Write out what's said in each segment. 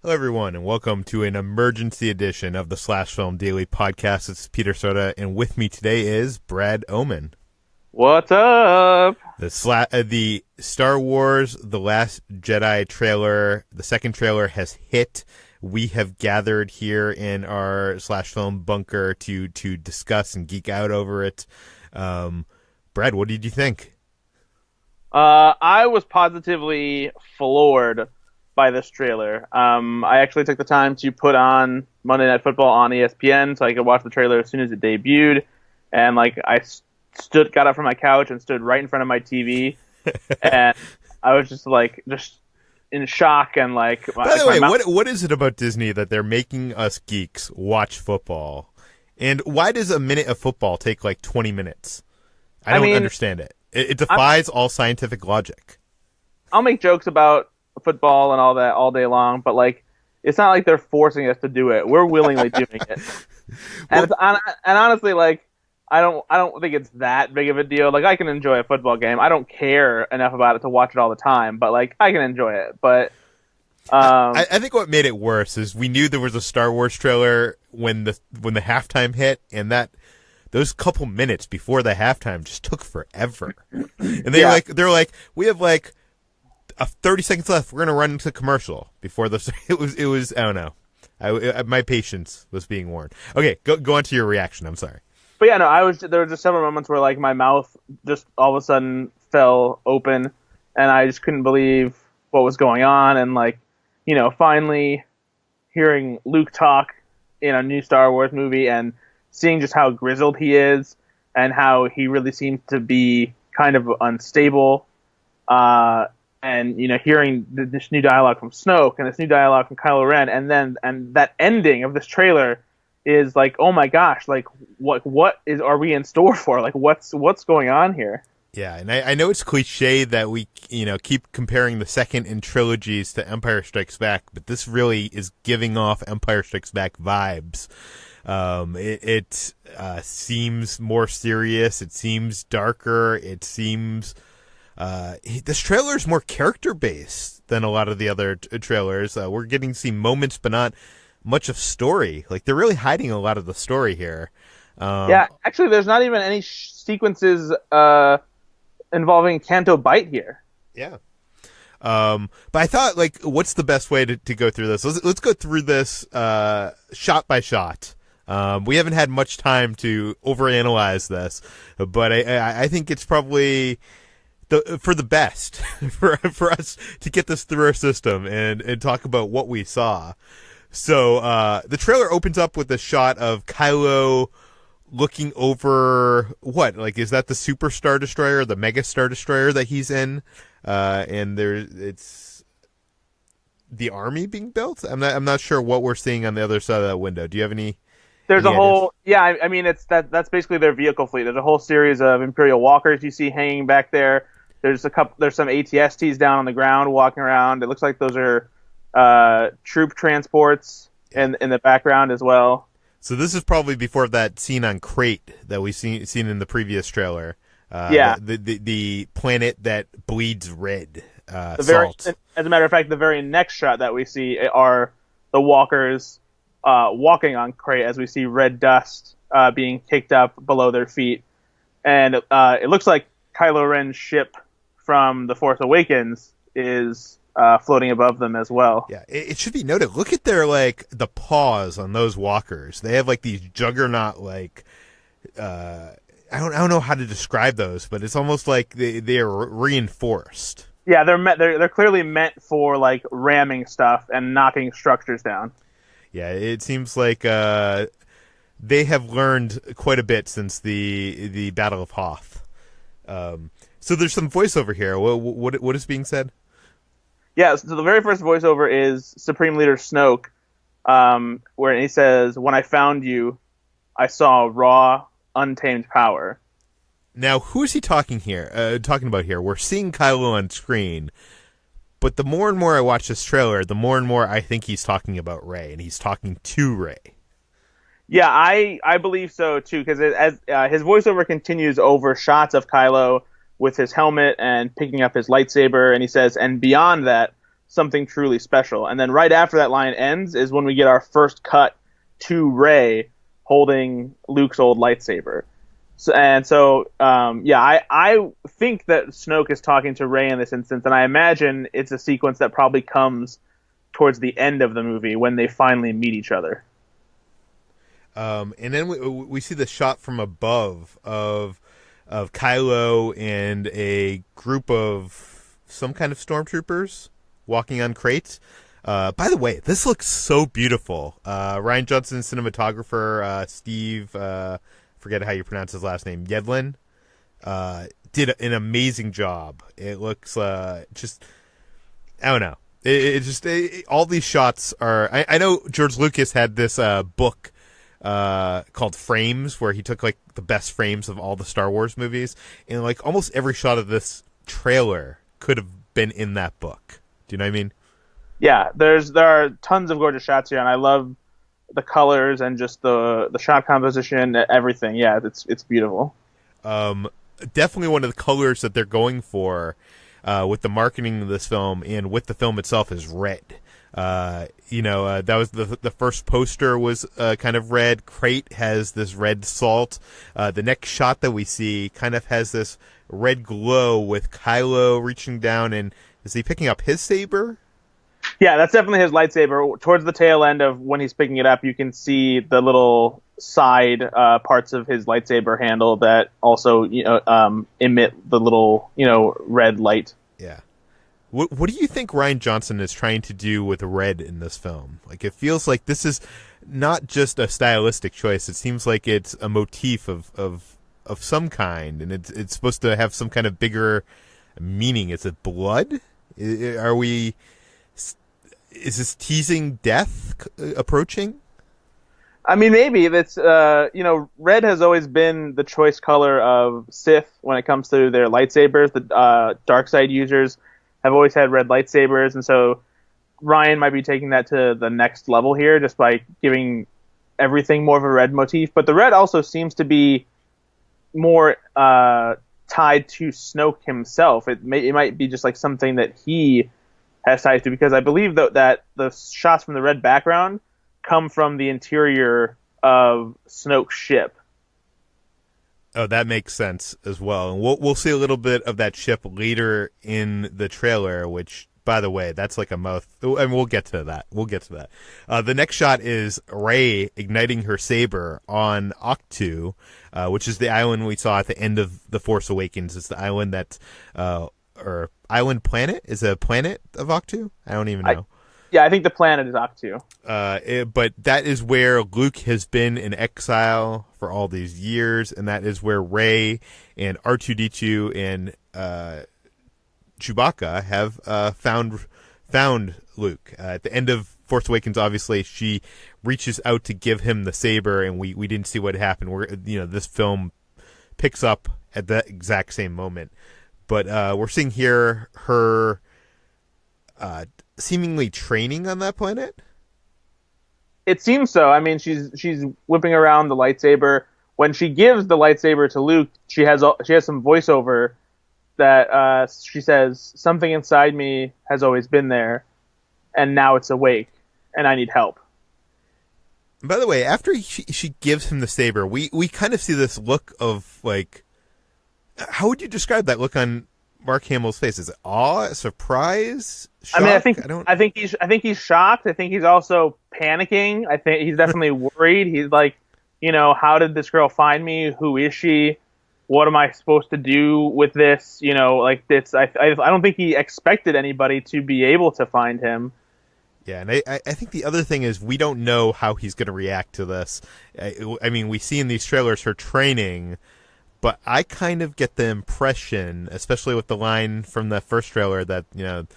Hello, everyone, and welcome to an emergency edition of the Slash Film Daily Podcast. It's Peter Soda, and with me today is Brad Oman. What's up? The Star Wars The Last Jedi trailer, the second trailer has hit. We have gathered here in our Slash Film bunker to discuss and geek out over it. Brad, what did you think? I was positively floored by this trailer. I actually took the time to put on Monday Night Football on ESPN so I could watch the trailer as soon as it debuted, and I got up from my couch and stood right in front of my TV, and I was just in shock and By the way, what is it about Disney that they're making us geeks watch football, and why does a minute of football take 20 minutes? I don't understand it. It defies all scientific logic. I'll make jokes about football and all that all day long, but it's not like they're forcing us to do it. We're willingly doing it. And honestly, I don't think it's that big of a deal. I can enjoy a football game. I don't care enough about it to watch it all the time, but I can enjoy it. But I think what made it worse is we knew there was a Star Wars trailer when the halftime hit, and those couple minutes before the halftime just took forever. And they're like, we have 30 seconds left. We're gonna run into commercial before the. It was I don't know. My patience was being warned. Okay, go on to your reaction. I'm sorry. But yeah, no, there were just several moments where my mouth just all of a sudden fell open, and I just couldn't believe what was going on, and finally hearing Luke talk in a new Star Wars movie and seeing just how grizzled he is and how he really seems to be kind of unstable. And hearing this new dialogue from Snoke and this new dialogue from Kylo Ren, and that ending of this trailer is oh my gosh, what are we in store for? What's going on here? Yeah, and I know it's cliche that we keep comparing the second in trilogies to Empire Strikes Back, but this really is giving off Empire Strikes Back vibes. It seems more serious. It seems darker. It seems. This trailer is more character-based than a lot of the other trailers. We're getting to see moments, but not much of story. They're really hiding a lot of the story here. Yeah, actually, there's not even any sequences involving Canto Bight here. Yeah. But I thought, what's the best way to go through this? Let's go through this shot by shot. We haven't had much time to overanalyze this, but I think it's probably for the best for us to get this through our system and talk about what we saw. So the trailer opens up with a shot of Kylo looking over what? Is that the Super Star Destroyer, the Mega Star Destroyer that he's in? And it's the army being built. I'm not sure what we're seeing on the other side of that window. Do you have any? There's a whole I mean it's that's basically their vehicle fleet. There's a whole series of Imperial walkers you see hanging back there. There's some ATSTs down on the ground walking around. It looks like those are troop transports in the background as well. So this is probably before that scene on Crate that we seen in the previous trailer. The planet that bleeds red. Salt. As a matter of fact, the very next shot that we see are the walkers walking on Crate as we see red dust being kicked up below their feet, and it looks like Kylo Ren's ship from The Force Awakens is floating above them as well. Yeah, it should be noted. Look at their the paws on those walkers. They have these juggernaut I don't know how to describe those, but it's almost like they are reinforced. Yeah, they're clearly meant for ramming stuff and knocking structures down. Yeah, it seems like they have learned quite a bit since the Battle of Hoth. So there's some voiceover here. What is being said? Yeah, so the very first voiceover is Supreme Leader Snoke, where he says, "When I found you, I saw raw, untamed power." Now, who is he talking about here? We're seeing Kylo on screen, but the more and more I watch this trailer, the more and more I think he's talking about Rey, and he's talking to Rey. Yeah, I believe so too, because as his voiceover continues over shots of Kylo with his helmet and picking up his lightsaber, and he says, "And beyond that, something truly special. And then right after that line ends is when we get our first cut to Rey holding Luke's old lightsaber. I think that Snoke is talking to Rey in this instance, and I imagine it's a sequence that probably comes towards the end of the movie when they finally meet each other. And then we see the shot from above of Kylo and a group of some kind of stormtroopers walking on crates. By the way, this looks so beautiful. Rian Johnson, cinematographer, Steve, forget how you pronounce his last name, Yedlin, did an amazing job. It looks just, I don't know. All these shots are. I know George Lucas had this book called Frames, where he took like the best frames of all the Star Wars movies, and like almost every shot of this trailer could have been in that book. Do you know what I mean? Yeah, there are tons of gorgeous shots here, and I love the colors and just the shot composition, everything. Yeah, it's beautiful. Definitely one of the colors that they're going for with the marketing of this film and with the film itself is red. That was the first poster was kind of red. Crate has this red salt. The next shot that we see kind of has this red glow with Kylo reaching down, and is he picking up his saber? Yeah, that's definitely his lightsaber. Towards the tail end of when he's picking it up, you can see the little side parts of his lightsaber handle that also emit the little red light. Yeah. What do you think Rian Johnson is trying to do with red in this film? Like, it feels like this is not just a stylistic choice. It seems like it's a motif of some kind, and it's supposed to have some kind of bigger meaning. Is it blood? Is this teasing death approaching? I mean, maybe that's red has always been the choice color of Sith when it comes to their lightsabers. The dark side users have always had red lightsabers, and so Ryan might be taking that to the next level here, just by giving everything more of a red motif. But the red also seems to be more tied to Snoke himself. It might be just like something that he has ties to, because I believe that the shots from the red background come from the interior of Snoke's ship. Oh, that makes sense as well. And we'll see a little bit of that ship later in the trailer, which, by the way, that's like a mouth. And we'll get to that. The next shot is Rey igniting her saber on Ahch-To, which is the island we saw at the end of The Force Awakens. It's the island that, or island planet? Is it a planet of Ahch-To? I don't even know. I think the planet is Ahch-To. But that is where Luke has been in exile for all these years, and that is where Rey and R2-D2 and Chewbacca have found Luke. At the end of Force Awakens, obviously, she reaches out to give him the saber, and we didn't see what happened. This film picks up at that exact same moment. But we're seeing here her seemingly training on that planet. It seems so. I mean, she's whipping around the lightsaber. When she gives the lightsaber to Luke, she has some voiceover that she says, "Something inside me has always been there, and now it's awake, and I need help." By the way, after she gives him the saber, we kind of see this look of like, how would you describe that look on Mark Hamill's face? Is it awe, surprise, shock? I mean, I think he's shocked. I think he's also panicking. I think he's definitely worried. He's like, how did this girl find me? Who is she? What am I supposed to do with this? Like this. I don't think he expected anybody to be able to find him. Yeah, and I think the other thing is we don't know how he's going to react to this. I mean, we see in these trailers her training, but I kind of get the impression, especially with the line from the first trailer that, the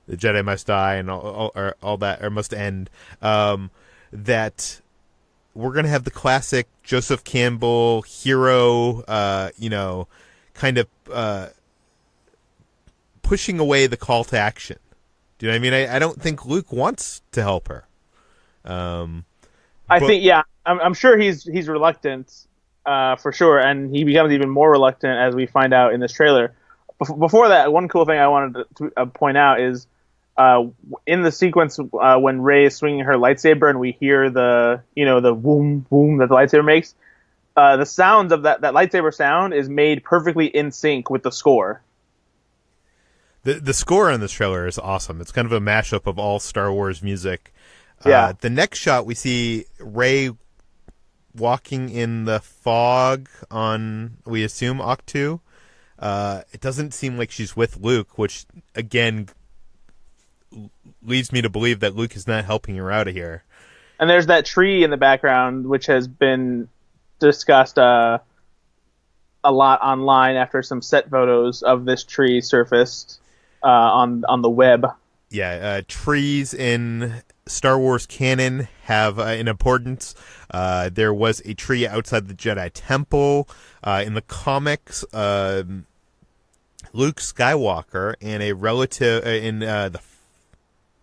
Jedi must die and all that, or must end, that we're going to have the classic Joseph Campbell hero, kind of pushing away the call to action. Do you know what I mean? I don't think Luke wants to help her. I'm sure he's reluctant, for sure, and he becomes even more reluctant as we find out in this trailer. Before that, one cool thing I wanted to point out is in the sequence when Rey is swinging her lightsaber and we hear the the boom boom that the lightsaber makes, the sounds of that lightsaber sound is made perfectly in sync with the score. The score in this trailer is awesome. It's kind of a mashup of all Star Wars music. Yeah. The next shot, we see Rey walking in the fog on, we assume, Octu. It doesn't seem like she's with Luke, which, again, leads me to believe that Luke is not helping her out of here. And there's that tree in the background, which has been discussed a lot online after some set photos of this tree surfaced on the web. Yeah, trees in Star Wars canon have an importance. There was a tree outside the Jedi Temple. In the comics, Luke Skywalker and a relative in the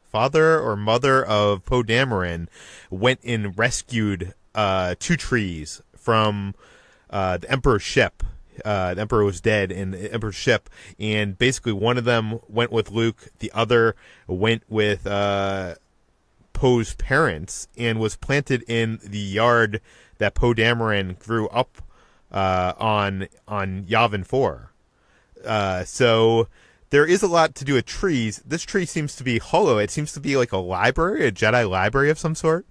father or mother of Poe Dameron went and rescued 2 trees from the Emperor's ship. The Emperor was dead in the Emperor's ship, and basically one of them went with Luke, the other went with Poe's parents, and was planted in the yard that Poe Dameron grew up on Yavin 4. So there is a lot to do with trees. This tree seems to be hollow. It seems to be like a library, a Jedi library of some sort.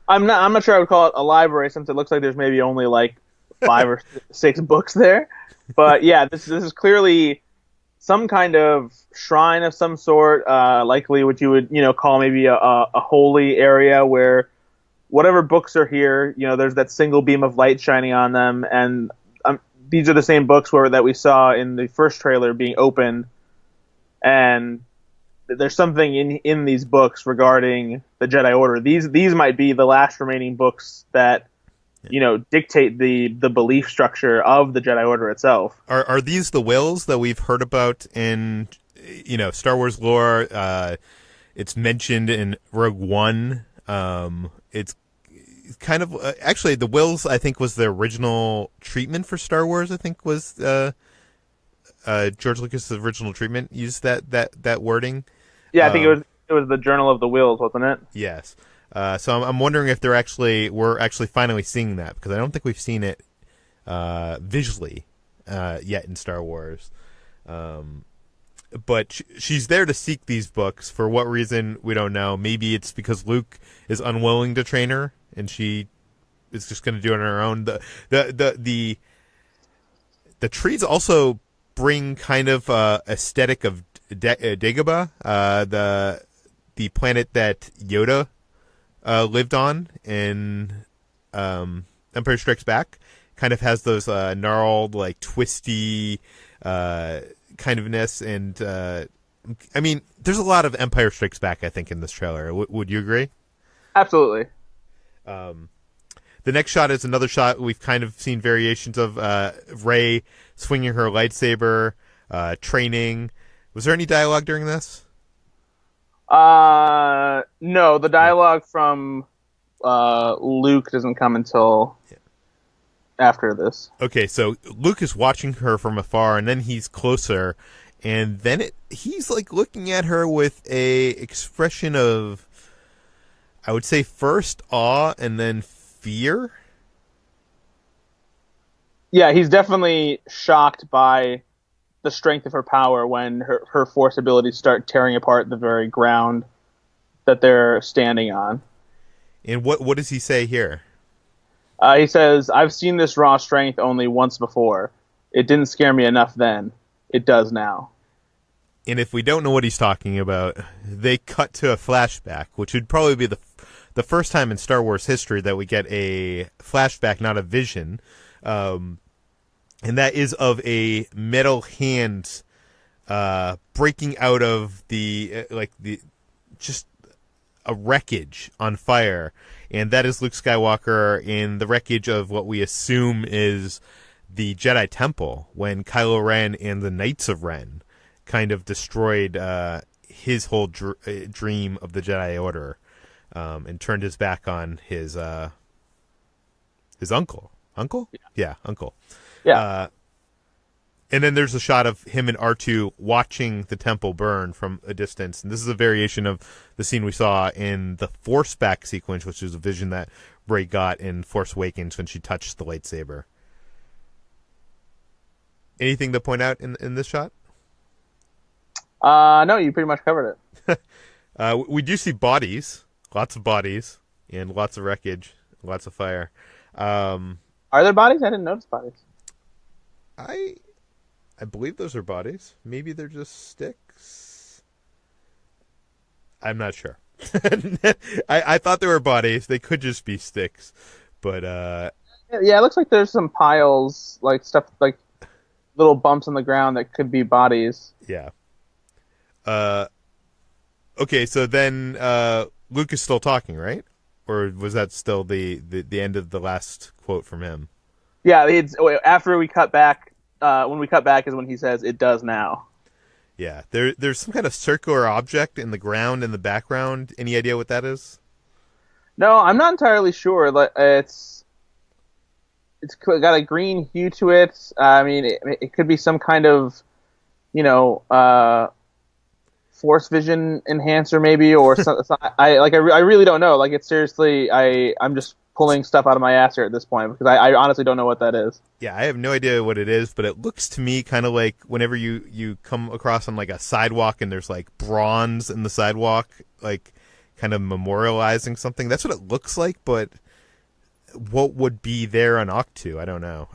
I'm not sure I would call it a library, since it looks like there's maybe only like 5 or 6 books there. But yeah, this is clearly some kind of shrine of some sort, likely what you would call maybe a holy area where whatever books are here, there's that single beam of light shining on them, and these are the same books that we saw in the first trailer being opened, and there's something in these books regarding the Jedi Order. These might be the last remaining books that dictate the belief structure of the Jedi Order itself. Are these the wills that we've heard about in Star Wars lore? It's mentioned in Rogue One. It's kind of actually the wills, I think, was the original treatment for Star Wars. I think was George Lucas' original treatment used that wording. Yeah, I think it was the Journal of the Wills, wasn't it? Yes. So I'm wondering if we're actually finally seeing that, because I don't think we've seen it visually yet in Star Wars. But she's there to seek these books. For what reason, we don't know. Maybe it's because Luke is unwilling to train her, and she is just going to do it on her own. The trees also bring kind of aesthetic of Dagobah, the planet that Yoda lived on in Empire Strikes Back. Kind of has those gnarled, like twisty kind ofness, and I mean, there's a lot of Empire Strikes Back, I think, in this trailer. Would you agree? Absolutely. The next shot is another shot we've kind of seen variations of Rey swinging her lightsaber, training. Was there any dialogue during this? No, the dialogue from Luke doesn't come until after this. Okay, so Luke is watching her from afar, and then he's closer, and then he's like looking at her with a expression of, I would say, first awe and then fear. Yeah, he's definitely shocked by the strength of her power when her force abilities start tearing apart the very ground that they're standing on. And what does he say here? He says, "I've seen this raw strength only once before. It didn't scare me enough then. It does now." And if we don't know what he's talking about, they cut to a flashback, which would probably be the first time in Star Wars history that we get a flashback, not a vision. And that is of a metal hand breaking out of just a wreckage on fire. And that is Luke Skywalker in the wreckage of what we assume is the Jedi Temple, when Kylo Ren and the Knights of Ren kind of destroyed his whole dream of the Jedi Order, and turned his back on his uncle. Uncle? Yeah, uncle. Yeah. And then there's a shot of him and R2 watching the temple burn from a distance. And this is a variation of the scene we saw in the Force back sequence, which is a vision that Rey got in Force Awakens when she touched the lightsaber. Anything to point out in this shot? No, you pretty much covered it. We do see bodies, lots of bodies, and lots of wreckage, lots of fire. Are there bodies? I didn't notice bodies. I believe those are bodies. Maybe they're just sticks. I'm not sure. I thought they were bodies. They could just be sticks, but yeah, it looks like there's some piles, like stuff, like little bumps on the ground that could be bodies. Yeah. Okay, so then Luke is still talking, right? Or was that still the end of the last quote from him? Yeah, after we cut back, when we cut back is when he says, "It does now." Yeah, there's some kind of circular object in the ground in the background. Any idea what that is? No, I'm not entirely sure. It's got a green hue to it. I mean, it could be some kind of, force vision enhancer maybe, or something. I really don't know. Like, it's seriously, I'm just pulling stuff out of my ass here at this point because I honestly don't know what that is. Yeah, I have no idea what it is, but it looks to me kind of like whenever you come across on like a sidewalk and there's like bronze in the sidewalk, like kind of memorializing something. That's what it looks like, but what would be there on Octu? I don't know.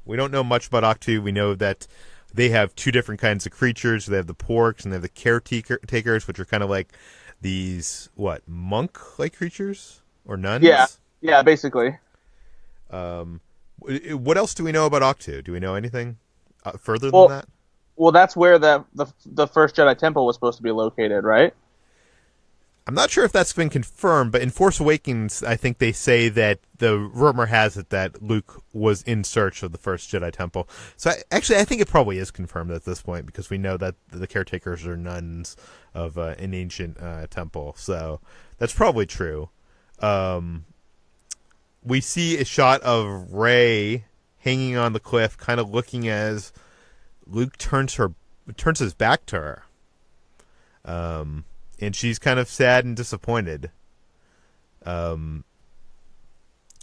We don't know much about Octu. We know that they have two different kinds of creatures. They have the Porgs and they have the caretakers, which are kind of like these, monk-like creatures? Or nuns? Yeah, basically. What else do we know about Octu? Do we know anything further than that? Well, that's where the first Jedi Temple was supposed to be located, right? I'm not sure if that's been confirmed, but in Force Awakens, I think they say that the rumor has it that Luke was in search of the first Jedi Temple. So I think it probably is confirmed at this point because we know that the caretakers are nuns of an ancient temple. So that's probably true. We see a shot of Rey hanging on the cliff, kind of looking as Luke turns his back to her. And she's kind of sad and disappointed.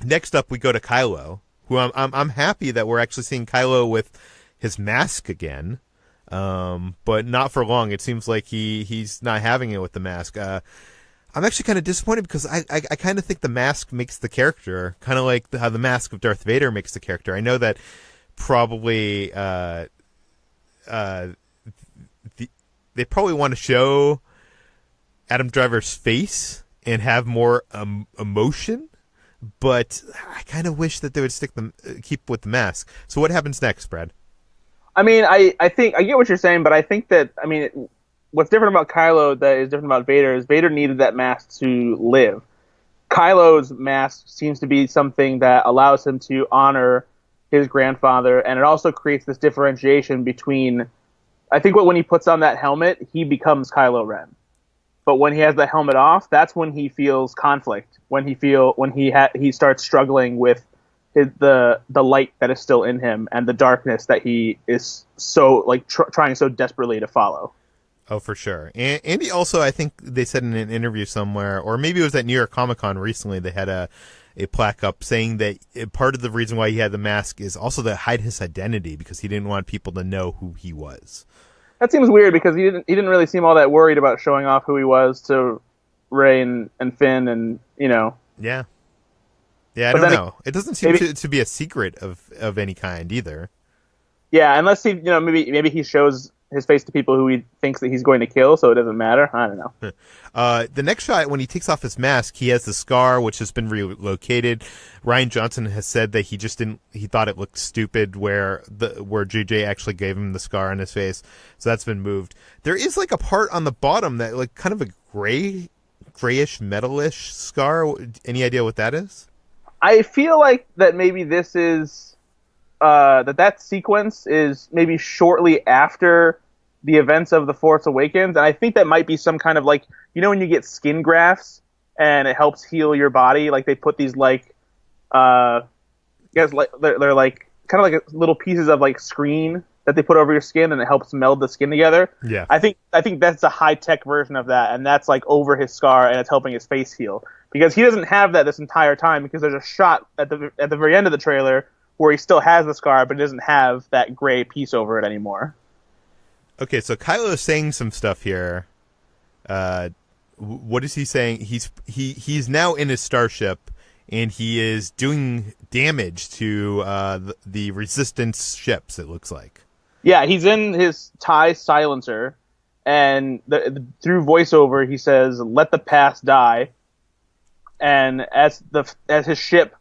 Next up, we go to Kylo, who I'm happy that we're actually seeing Kylo with his mask again, but not for long. It seems like he's not having it with the mask. I'm actually kind of disappointed because I kind of think the mask makes the character, kind of like how the mask of Darth Vader makes the character. I know that probably they probably want to show Adam Driver's face and have more emotion, but I kind of wish that they would keep with the mask. So what happens next, Brad? I mean, I think I get what you're saying, but I think that what's different about Kylo that is different about Vader is Vader needed that mask to live. Kylo's mask seems to be something that allows him to honor his grandfather, and it also creates this differentiation between. I think when he puts on that helmet, he becomes Kylo Ren. But when he has the helmet off, that's when he feels conflict. When he starts struggling with the light that is still in him and the darkness that he is so trying so desperately to follow. Oh, for sure. And Andy also, I think they said in an interview somewhere, or maybe it was at New York Comic Con recently, they had a plaque up saying that part of the reason why he had the mask is also to hide his identity because he didn't want people to know who he was. That seems weird because he didn't really seem all that worried about showing off who he was to Rey and Finn and. Yeah. Yeah, I don't know. It doesn't seem to be a secret of any kind either. Yeah, unless he maybe he shows his face to people who he thinks that he's going to kill, so it doesn't matter. I don't know. The next shot, when he takes off his mask, he has the scar, which has been relocated. Rian Johnson has said that he thought it looked stupid where JJ actually gave him the scar on his face, so that's been moved. There is like a part on the bottom that like kind of a grayish metalish scar. Any idea what that is? I feel like that maybe this is that sequence is maybe shortly after the events of The Force Awakens, and I think that might be some kind of like, when you get skin grafts and it helps heal your body, like they put these they're like kind of like little pieces of like screen that they put over your skin, and it helps meld the skin together. Yeah. I think that's a high-tech version of that, and that's like over his scar, and it's helping his face heal. Because he doesn't have that this entire time, because there's a shot at the very end of the trailer where he still has the scar, but he doesn't have that gray piece over it anymore. Okay, so Kylo is saying some stuff here. What is he saying? He's now in his starship, and he is doing damage to the Resistance ships, it looks like. Yeah, he's in his TIE silencer, and through voiceover he says, "Let the past die." And as his ship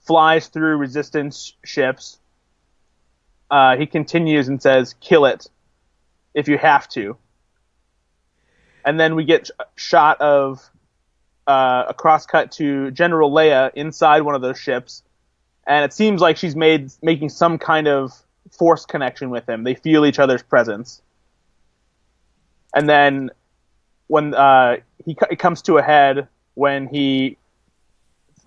flies through Resistance ships, he continues and says, "Kill it if you have to." And then we get a shot of a cross-cut to General Leia inside one of those ships, and it seems like she's making some kind of force connection with him. They feel each other's presence. And then when it comes to a head when it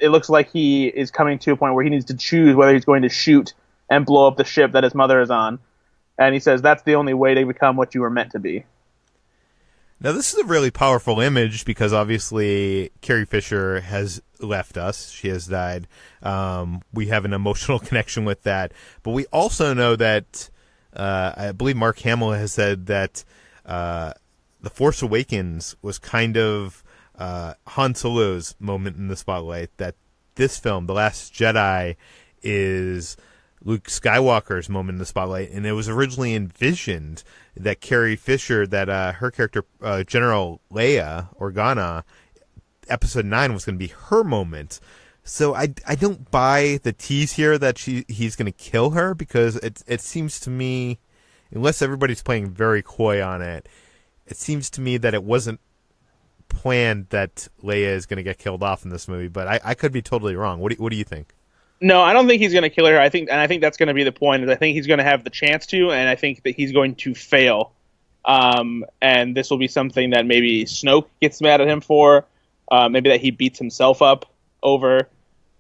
looks like he is coming to a point where he needs to choose whether he's going to shoot and blow up the ship that his mother is on. And he says, "That's the only way to become what you were meant to be." Now, this is a really powerful image because obviously Carrie Fisher has left us. She has died. We have an emotional connection with that. But we also know that I believe Mark Hamill has said that The Force Awakens was kind of Han Solo's moment in the spotlight, that this film, The Last Jedi, is Luke Skywalker's moment in the spotlight, and it was originally envisioned that Carrie Fisher, that her character, General Leia Organa, Episode 9 was going to be her moment. So I don't buy the tease here that he's going to kill her, because it seems to me, unless everybody's playing very coy on it, it seems to me that it wasn't planned that Leia is going to get killed off in this movie. But I could be totally wrong. What do you think? No, I don't think he's going to kill her. I think that's going to be the point. Is I think he's going to have the chance to, and I think that he's going to fail. And this will be something that maybe Snoke gets mad at him for. Maybe that he beats himself up over,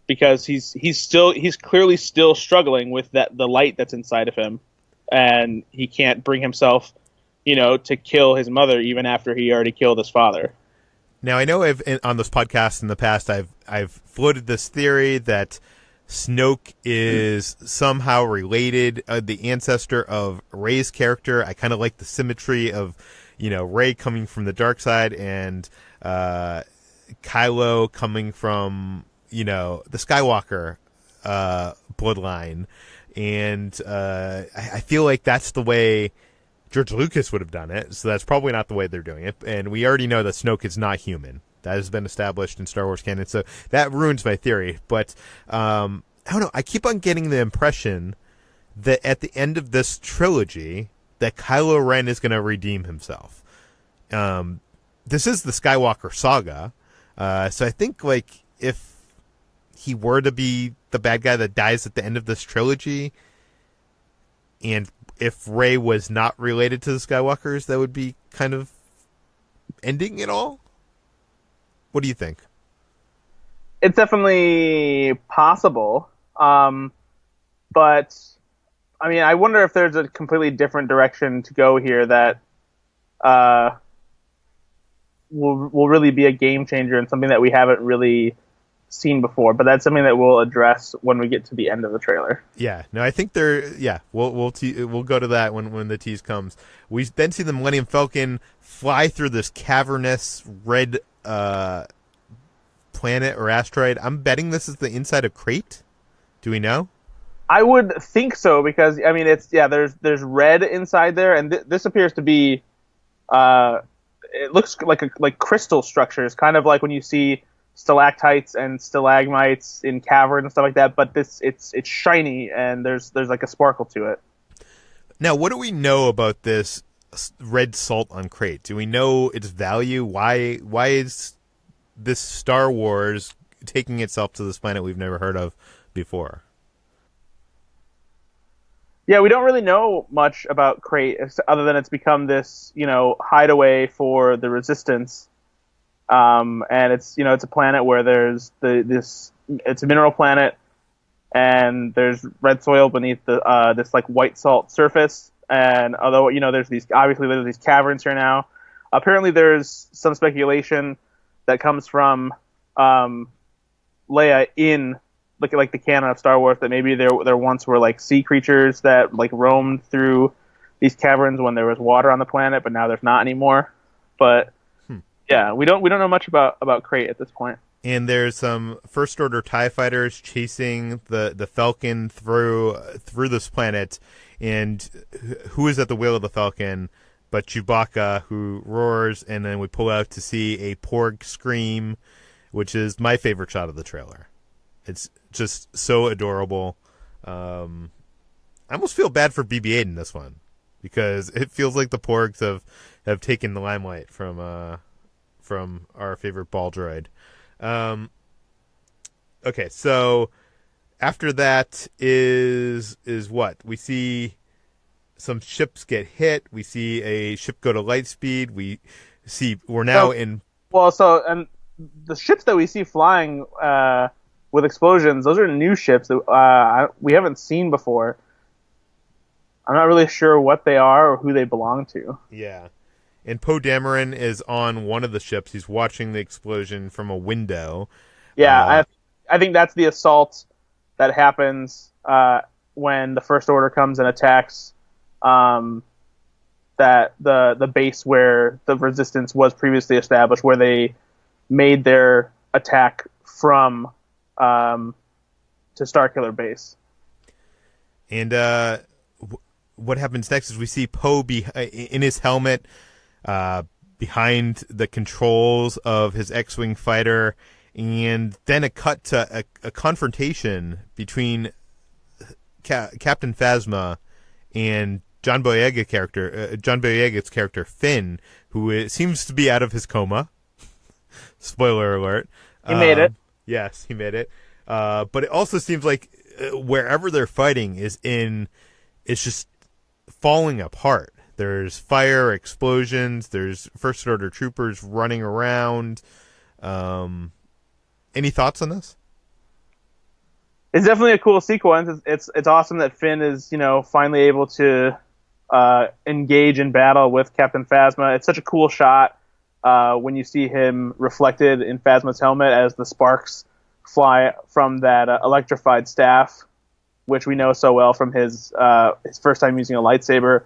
because he's clearly still struggling with the light that's inside of him, and he can't bring himself, to kill his mother even after he already killed his father. Now, I know on this podcast in the past I've floated this theory that Snoke is somehow related, the ancestor of Rey's character. I kind of like the symmetry of, Rey coming from the dark side and Kylo coming from, the Skywalker bloodline. And I feel like that's the way George Lucas would have done it. So that's probably not the way they're doing it. And we already know that Snoke is not human. That has been established in Star Wars canon, so that ruins my theory. But I don't know. I keep on getting the impression that at the end of this trilogy, that Kylo Ren is going to redeem himself. This is the Skywalker saga, so I think if he were to be the bad guy that dies at the end of this trilogy, and if Rey was not related to the Skywalkers, that would be kind of ending it all. What do you think? It's definitely possible. But I mean, I wonder if there's a completely different direction to go here that will really be a game changer and something that we haven't really seen before. But that's something that we'll address when we get to the end of the trailer. Yeah, no, I think we'll go to that when the tease comes. We then see the Millennium Falcon fly through this cavernous red planet or asteroid. I'm betting this is the inside of Crate. Do we know? I would think so, because I mean there's red inside there, and this appears to be it looks like crystal structures, kind of like when you see stalactites and stalagmites in caverns and stuff like that, but it's shiny and there's like a sparkle to it. Now, what do we know about this red salt on Crate? Do we know its value? Why is this Star Wars taking itself to this planet we've never heard of before? Yeah, we don't really know much about Crate other than it's become this, hideaway for the Resistance. And it's a planet where there's it's a mineral planet, and there's red soil beneath this white salt surface. And although there's these caverns here now. Apparently, there's some speculation that comes from Leia in like the canon of Star Wars that maybe there once were like sea creatures that like roamed through these caverns when there was water on the planet, but now there's not anymore. But yeah, we don't know much about Crate at this point. And there's some First Order TIE fighters chasing the Falcon through this planet. And who is at the wheel of the Falcon but Chewbacca, who roars, and then we pull out to see a Porg scream, which is my favorite shot of the trailer. It's just so adorable. I almost feel bad for BB-8 in this one, because it feels like the Porgs have taken the limelight from our favorite ball droid. Okay, so after that is what? We see some ships get hit. We see a ship go to light speed. We're now in... Well, and the ships that we see flying with explosions, those are new ships that we haven't seen before. I'm not really sure what they are or who they belong to. Yeah. And Poe Dameron is on one of the ships. He's watching the explosion from a window. Yeah, I think that's the assault that happens when the First Order comes and attacks that the base where the Resistance was previously established, where they made their attack from to Starkiller Base. And what happens next is we see Poe in his helmet, behind the controls of his X-Wing fighter, and then a cut to a confrontation between Captain Phasma and John Boyega's character Finn, who seems to be out of his coma. Spoiler alert. He made it. Yes, he made it. But it also seems like wherever they're fighting it's just falling apart. There's fire, explosions, there's First Order troopers running around. Any thoughts on this? It's definitely a cool sequence. It's awesome that Finn is, finally able to engage in battle with Captain Phasma. It's such a cool shot when you see him reflected in Phasma's helmet as the sparks fly from that electrified staff, which we know so well from his first time using a lightsaber,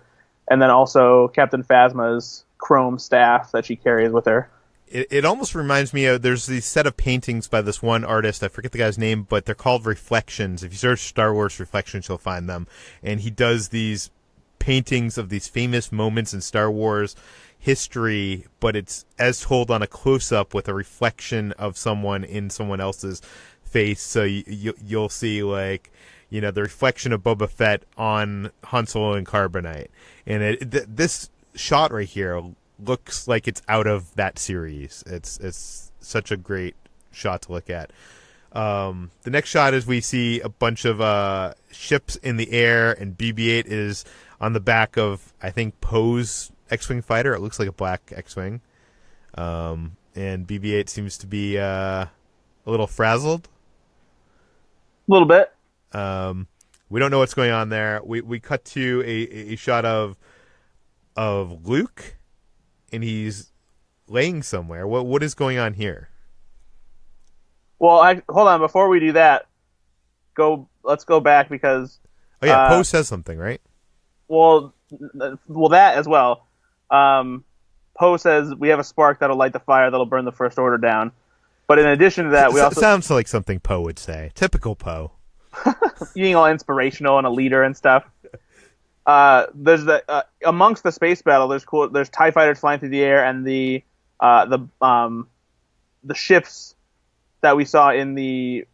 and then also Captain Phasma's chrome staff that she carries with her. It almost reminds me of, there's these set of paintings by this one artist, I forget the guy's name, but they're called Reflections. If you search Star Wars Reflections, you'll find them. And he does these paintings of these famous moments in Star Wars history, but it's as told on a close-up with a reflection of someone in someone else's face. So you'll see, like, the reflection of Boba Fett on Han Solo and Carbonite. And this shot right here looks like it's out of that series. It's such a great shot to look at. The next shot is we see a bunch of ships in the air, and BB-8 is on the back of, I think, Poe's X-Wing fighter. It looks like a black X-Wing. And BB-8 seems to be a little frazzled. A little bit. We don't know what's going on there. We cut to a shot of Luke, and he's laying somewhere. What is going on here? Well, hold on. Before we do that, let's go back because... Oh, yeah, Poe says something, right? Well, that as well. Poe says, we have a spark that'll light the fire that'll burn the First Order down. But in addition to that, we also... Sounds like something Poe would say. Typical Poe. Being all inspirational and a leader and stuff. There's amongst the space battle. There's TIE fighters flying through the air, and the ships that we saw in the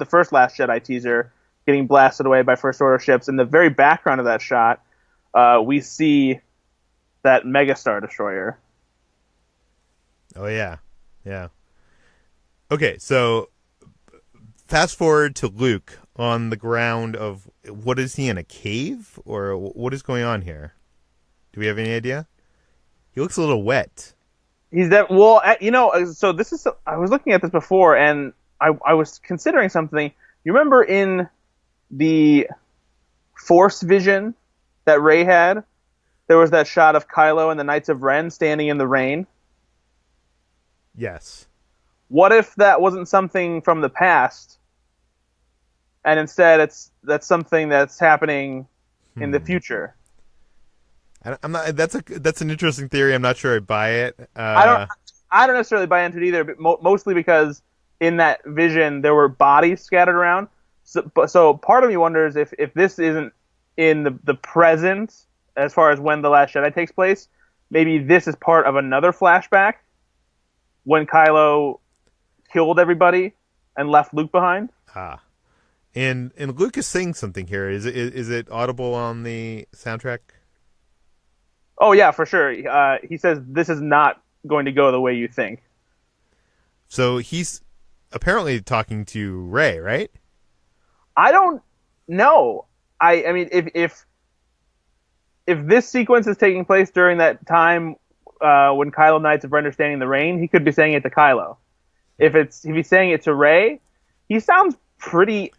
first Last Jedi teaser getting blasted away by First Order ships. In the very background of that shot, we see that Mega Star Destroyer. Oh yeah. Okay, so fast forward to Luke on the ground of, what is he, in a cave, or what is going on here? Do we have any idea? He looks a little wet. He's that well, so this is. I was looking at this before, and I was considering something. You remember in the Force vision that Rey had, there was that shot of Kylo and the Knights of Ren standing in the rain. Yes. What if that wasn't something from the past, and instead that's something that's happening in the future? I'm not. That's an interesting theory. I'm not sure I buy it. I don't necessarily buy into it either, but mostly because in that vision there were bodies scattered around. So part of me wonders if this isn't in the present as far as when The Last Jedi takes place. Maybe this is part of another flashback when Kylo killed everybody and left Luke behind. And Luke is saying something here. Is it audible on the soundtrack? Oh yeah, for sure. He says this is not going to go the way you think. So he's apparently talking to Rey, right? I don't know. I mean, if this sequence is taking place during that time when Kylo Knights of Ren are standing in the rain, he could be saying it to Kylo. If he's saying it to Rey, he sounds pretty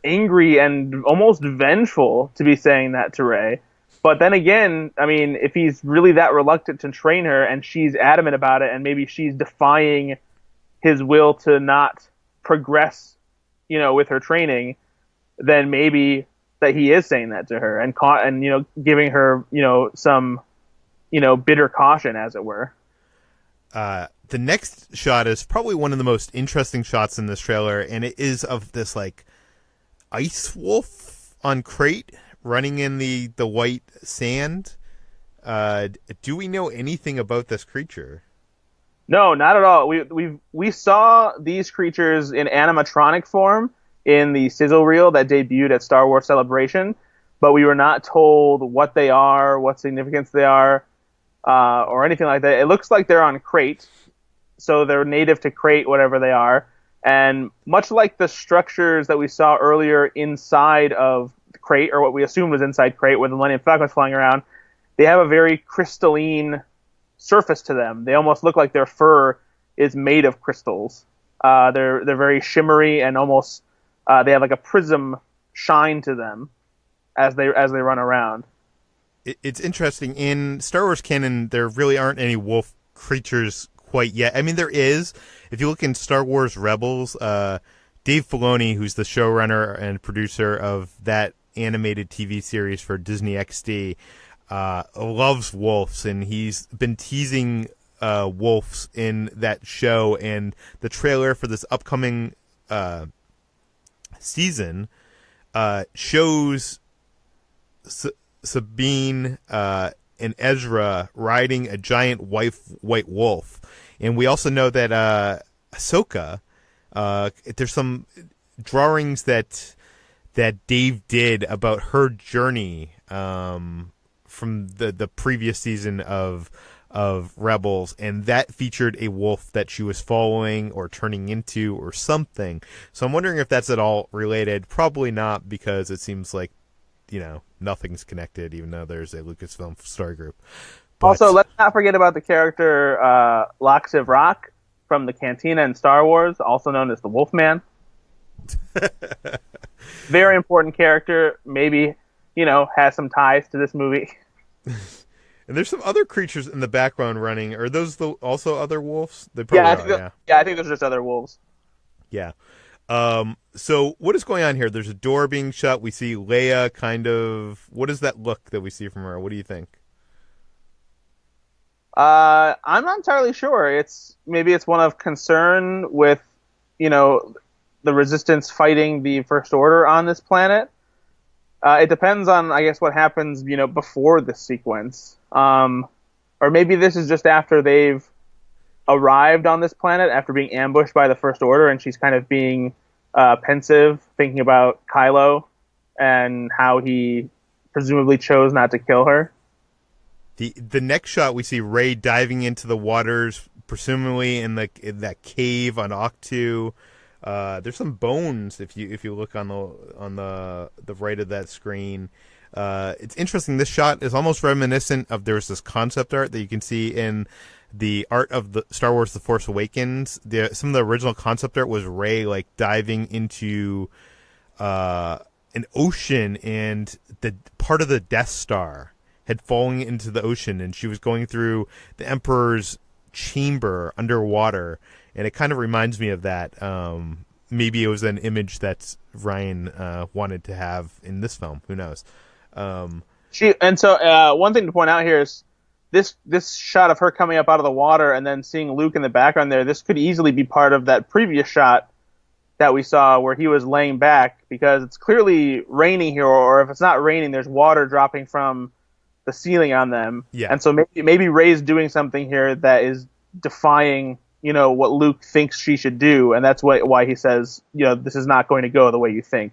angry and almost vengeful to be saying that to Rey. But then again, I mean, if he's really that reluctant to train her and she's adamant about it, and maybe she's defying his will to not progress, with her training, then maybe that he is saying that to her and giving her, some, bitter caution, as it were. The next shot is probably one of the most interesting shots in this trailer, and it is of this like ice wolf on crate running in the white sand. Do we know anything about this creature? No, not at all. We saw these creatures in animatronic form in the sizzle reel that debuted at Star Wars Celebration, but we were not told what they are, what significance they are, or anything like that. It looks like they're on crate, so they're native to crate, whatever they are. And much like the structures that we saw earlier inside of crate, or what we assumed was inside crate where the Millennium Falcon was flying around, they have a very crystalline surface to them. They almost look like their fur is made of crystals. They're very shimmery and almost they have like a prism shine to them as they run around. It's interesting. In Star Wars canon, there really aren't any wolf creatures quite yet. I mean, there is. If you look in Star Wars Rebels, Dave Filoni, who's the showrunner and producer of that animated TV series for Disney XD, loves wolves, and he's been teasing wolves in that show. And the trailer for this upcoming season shows Sabine and Ezra riding a giant white wolf. And we also know that Ahsoka, there's some drawings that Dave did about her journey from the previous season of Rebels, and that featured a wolf that she was following or turning into or something. So I'm wondering if that's at all related. Probably not, because it seems like, nothing's connected, even though there's a Lucasfilm story group. But also, let's not forget about the character Loxiv Rock from the Cantina in Star Wars, also known as the Wolfman. Very important character. Maybe, has some ties to this movie. And there's some other creatures in the background running. Are those also other wolves? They probably are. I think those are just other wolves. Yeah. So what is going on here? There's a door being shut. We see Leia kind of... What is that look that we see from her? What do you think? I'm not entirely sure. Maybe it's one of concern with, the Resistance fighting the First Order on this planet. It depends on, I guess, what happens, before this sequence. Or maybe this is just after they've arrived on this planet, after being ambushed by the First Order, and she's kind of being pensive, thinking about Kylo and how he presumably chose not to kill her. The next shot, we see Rey diving into the waters, presumably in that cave on Octu. There's some bones if you look on the right of that screen. It's interesting. This shot is almost reminiscent of, there's this concept art that you can see in the art of the Star Wars: The Force Awakens. Some of the original concept art was Rey like diving into an ocean and the part of the Death Star had fallen into the ocean, and she was going through the Emperor's chamber underwater, and it kind of reminds me of that. Maybe it was an image that Ryan wanted to have in this film. Who knows? One thing to point out here is this shot of her coming up out of the water and then seeing Luke in the background there. This could easily be part of that previous shot that we saw where he was laying back, because it's clearly raining here, or if it's not raining, there's water dropping from the ceiling on them. Yeah. And so maybe Rey's doing something here that is defying, what Luke thinks she should do, and that's why he says, this is not going to go the way you think.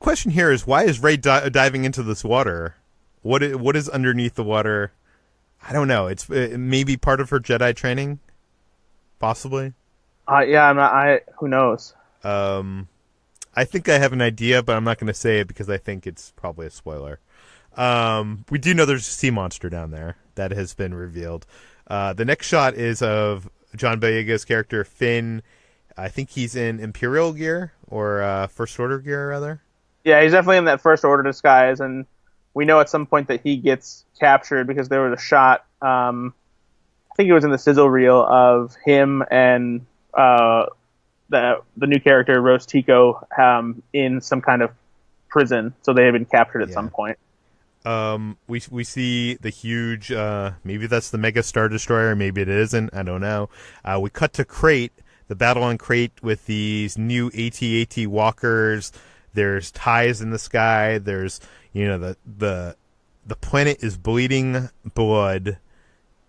Question here is, why is Rey diving into this water? What is underneath the water? I don't know. It's maybe part of her Jedi training, possibly. Who knows? I think I have an idea, but I'm not going to say it because I think it's probably a spoiler. We do know there's a sea monster down there that has been revealed. The next shot is of John Boyega's character, Finn. I think he's in Imperial gear, or First Order gear, rather. Yeah, he's definitely in that First Order disguise, and we know at some point that he gets captured because there was a shot, I think it was in the sizzle reel, of him and the new character, Rose Tico, in some kind of prison, so they had been captured at some point. We see the huge, maybe that's the Mega Star Destroyer, maybe it isn't, I don't know. We cut to Crate, the battle on Crate with these new AT-AT walkers. There's ties in the sky. There's, the planet is bleeding blood,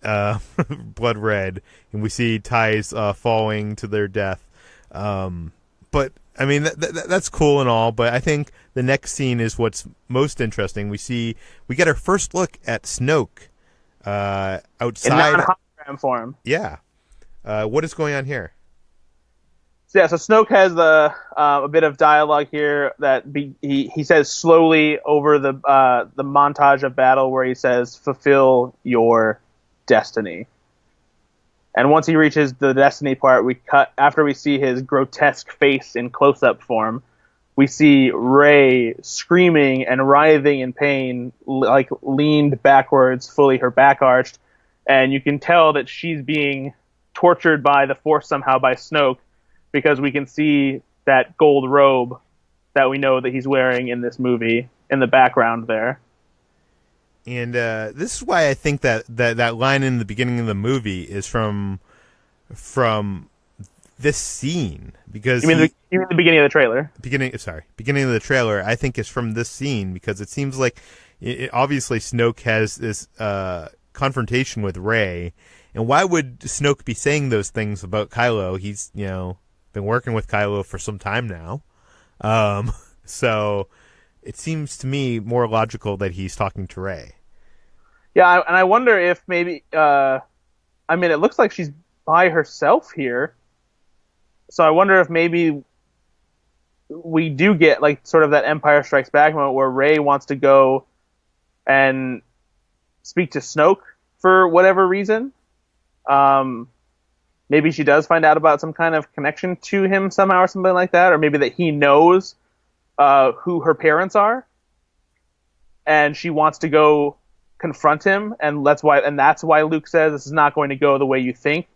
blood red, and we see ties falling to their death. But I mean, that's cool and all, but I think the next scene is what's most interesting. We get our first look at Snoke outside. In non-hologram form. Yeah. What is going on here? So Snoke has a bit of dialogue here that he says slowly over the montage of battle, where he says, "Fulfill your destiny." And once he reaches the destiny part, we cut after we see his grotesque face in close-up form. We see Rey screaming and writhing in pain, like leaned backwards, fully her back arched, and you can tell that she's being tortured by the Force somehow by Snoke, because we can see that gold robe that we know that he's wearing in this movie in the background there. And this is why I think that line in the beginning of the movie is from this scene, because you mean the beginning of the trailer? Beginning of the trailer, I think, is from this scene, because it seems like obviously Snoke has this confrontation with Rey, and why would Snoke be saying those things about Kylo? He's been working with Kylo for some time now, so it seems to me more logical that he's talking to Rey. Yeah, and I wonder if maybe, it looks like she's by herself here. So I wonder if maybe we do get like sort of that Empire Strikes Back moment where Rey wants to go and speak to Snoke for whatever reason. Maybe she does find out about some kind of connection to him somehow or something like that, or maybe that he knows who her parents are, and she wants to go confront him, and that's why Luke says this is not going to go the way you think.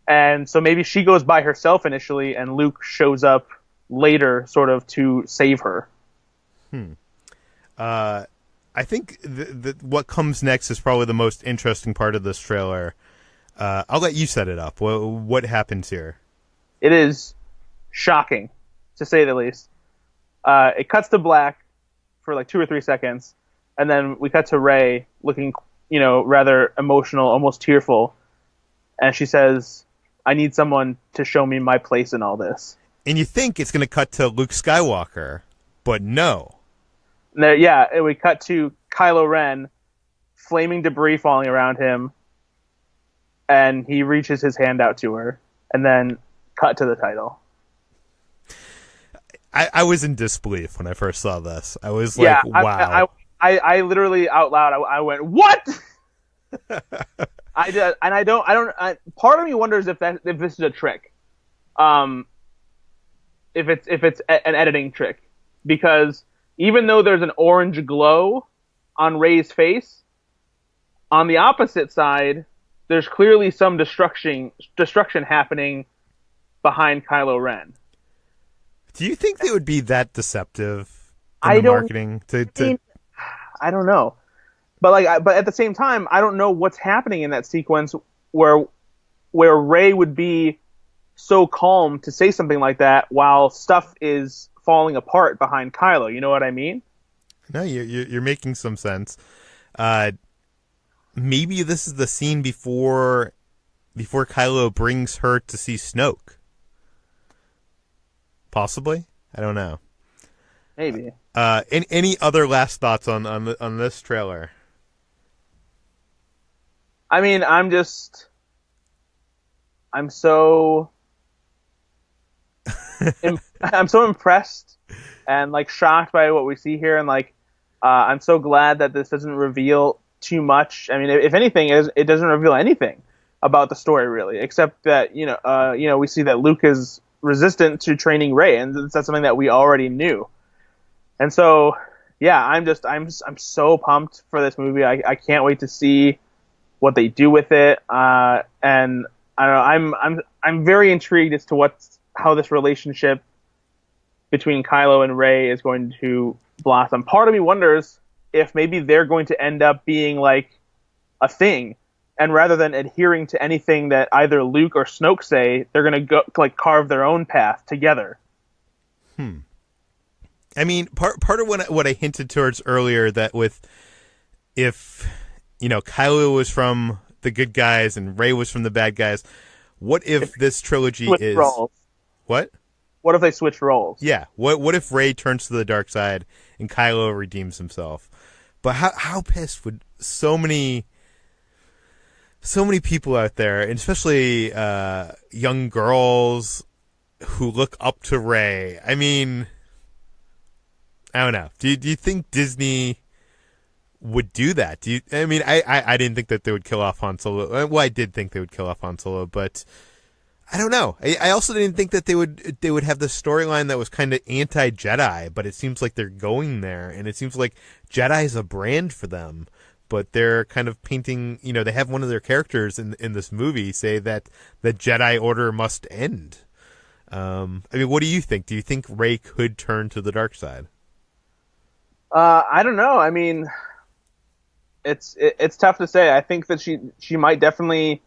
And so maybe she goes by herself initially, and Luke shows up later sort of to save her. I think what comes next is probably the most interesting part of this trailer. I'll let you set it up. What happens here? It is shocking, to say the least. It cuts to black for like 2 or 3 seconds, and then we cut to Rey looking, rather emotional, almost tearful. And she says, "I need someone to show me my place in all this." And you think it's going to cut to Luke Skywalker, but no. We cut to Kylo Ren, flaming debris falling around him, and he reaches his hand out to her, and then cut to the title. I was in disbelief when I first saw this. I was like, wow. I literally out loud, I went, "What?" I did, and I don't. Part of me wonders if this is a trick, if it's an editing trick, because even though there's an orange glow on Rey's face. On the opposite side, there's clearly some destruction happening behind Kylo Ren. Do you think they would be that deceptive in I the don't- marketing? I don't know, but at the same time, I don't know what's happening in that sequence where Rey would be so calm to say something like that while stuff is falling apart behind Kylo. You know what I mean? No, you're making some sense. Maybe this is the scene before Kylo brings her to see Snoke. Possibly, I don't know. Maybe. Any other last thoughts on this trailer? I mean, I'm so I'm so impressed and like shocked by what we see here, and like I'm so glad that this doesn't reveal too much. I mean, if anything, it doesn't reveal anything about the story really, except that we see that Luke is resistant to training Rey, and that's something that we already knew. And so, yeah, I'm so pumped for this movie. I can't wait to see what they do with it. And I don't know, I'm very intrigued as to how this relationship between Kylo and Rey is going to blossom. Part of me wonders if maybe they're going to end up being like a thing, and rather than adhering to anything that either Luke or Snoke say, they're going to go like carve their own path together. I mean, part of what I hinted towards earlier, that if Kylo was from the good guys and Rey was from the bad guys, what if this trilogy is roles. What? What if they switch roles? Yeah. What if Rey turns to the dark side and Kylo redeems himself? But how pissed would so many people out there, and especially young girls who look up to Rey? I mean, I don't know. Do you think Disney would do that? I didn't think that they would kill off Han Solo. Well, I did think they would kill off Han Solo, but I don't know. I also didn't think that they would have the storyline that was kind of anti-Jedi, but it seems like they're going there, and it seems like Jedi is a brand for them. But they're kind of painting, they have one of their characters in this movie say that the Jedi Order must end. What do you think? Do you think Rey could turn to the dark side? I don't know. I mean, it's tough to say. I think that she might definitely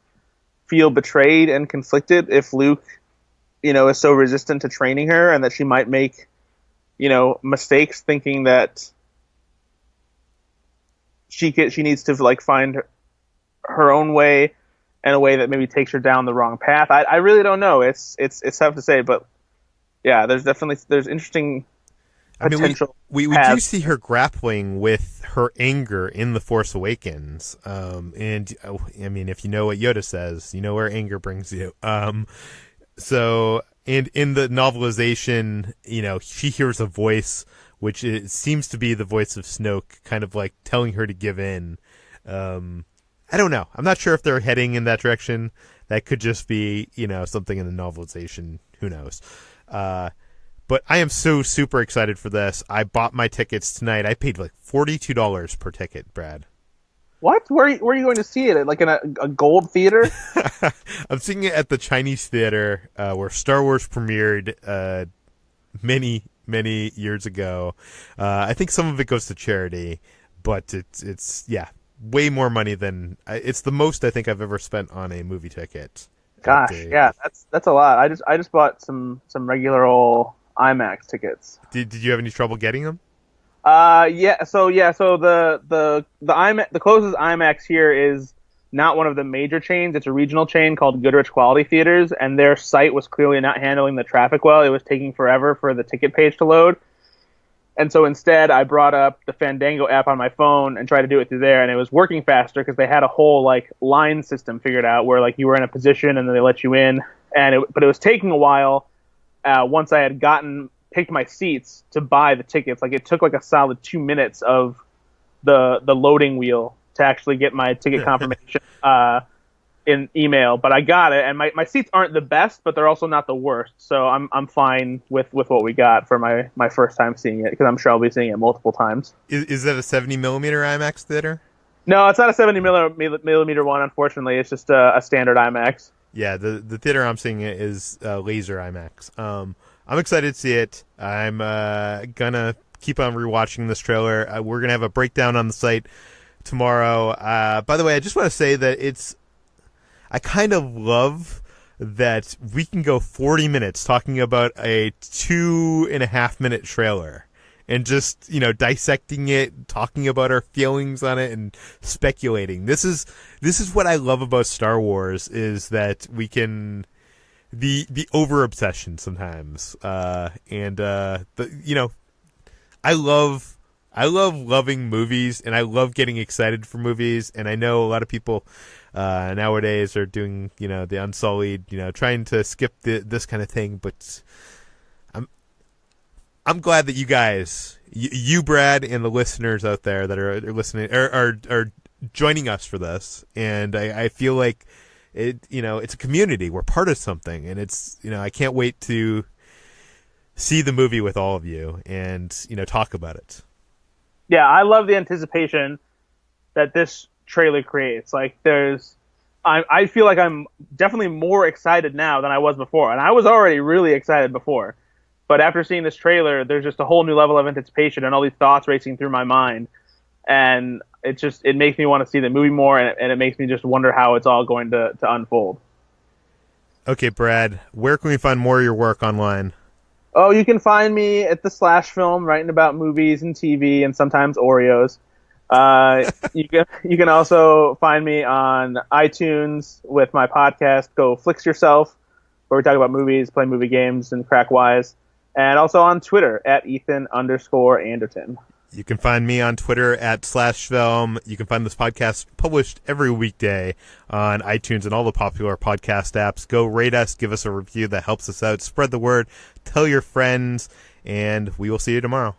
feel betrayed and conflicted if Luke, is so resistant to training her, and that she might make, mistakes thinking that she needs to like find her own way, in a way that maybe takes her down the wrong path. I really don't know. It's tough to say, but yeah, there's interesting potential. We do see her grappling with her anger in The Force Awakens. And if you know what Yoda says, you know where anger brings you. So, and in the novelization, she hears a voice, which seems to be the voice of Snoke, kind of like telling her to give in. I don't know. I'm not sure if they're heading in that direction. That could just be, something in the novelization. Who knows? But I am so super excited for this. I bought my tickets tonight. I paid like $42 per ticket, Brad. What? Where are you going to see it? Like in a gold theater? I'm seeing it at the Chinese theater where Star Wars premiered many years ago. I think some of it goes to charity, but it's way more money than it's the most I think I've ever spent on a movie ticket. Gosh, yeah, that's a lot. I just bought some regular old IMAX tickets. Did you have any trouble getting them? Yeah. So the closest IMAX here is not one of the major chains. It's a regional chain called Goodrich Quality Theaters, and their site was clearly not handling the traffic well. It was taking forever for the ticket page to load. And so instead, I brought up the Fandango app on my phone and tried to do it through there, and it was working faster because they had a whole like line system figured out where like you were in a position and then they let you in, but it was taking a while. Once I had picked my seats to buy the tickets, like it took like a solid 2 minutes of the loading wheel to actually get my ticket confirmation in email, but I got it, and my seats aren't the best, but they're also not the worst. So I'm fine with what we got for my first time seeing it, because I'm sure I'll be seeing it multiple times. Is that a 70 millimeter IMAX theater? No, it's not a 70 millimeter one, unfortunately. It's just a standard IMAX. Yeah, the theater I'm seeing it is laser IMAX. I'm excited to see it. I'm gonna keep on rewatching this trailer. We're gonna have a breakdown on the site tomorrow. By the way, I just want to say that I kind of love that we can go 40 minutes talking about a 2.5 minute trailer and just, dissecting it, talking about our feelings on it, and speculating. This is what I love about Star Wars, is that we can the over obsession sometimes, I love loving movies, and I love getting excited for movies, and I know a lot of people nowadays are doing, the unsullied, trying to skip this kind of thing, but I'm glad that you guys, you Brad, and the listeners out there that are listening are joining us for this, and I feel like it's a community. We're part of something, and it's, I can't wait to see the movie with all of you and talk about it. Yeah, I love the anticipation that this trailer creates. Like, I feel like I'm definitely more excited now than I was before, and I was already really excited before. But after seeing this trailer, there's just a whole new level of anticipation and all these thoughts racing through my mind, and it makes me want to see the movie more, and it makes me just wonder how it's all going to unfold. Okay, Brad, where can we find more of your work online? Oh, you can find me at the Slash Film, writing about movies and TV and sometimes Oreos. You can also find me on iTunes with my podcast, Go Flix Yourself, where we talk about movies, play movie games, and crack wise. And also on Twitter at Ethan_Anderton. You can find me on Twitter at /film. You can find this podcast published every weekday on iTunes and all the popular podcast apps. Go rate us, give us a review. That helps us out. Spread the word. Tell your friends, and we will see you tomorrow.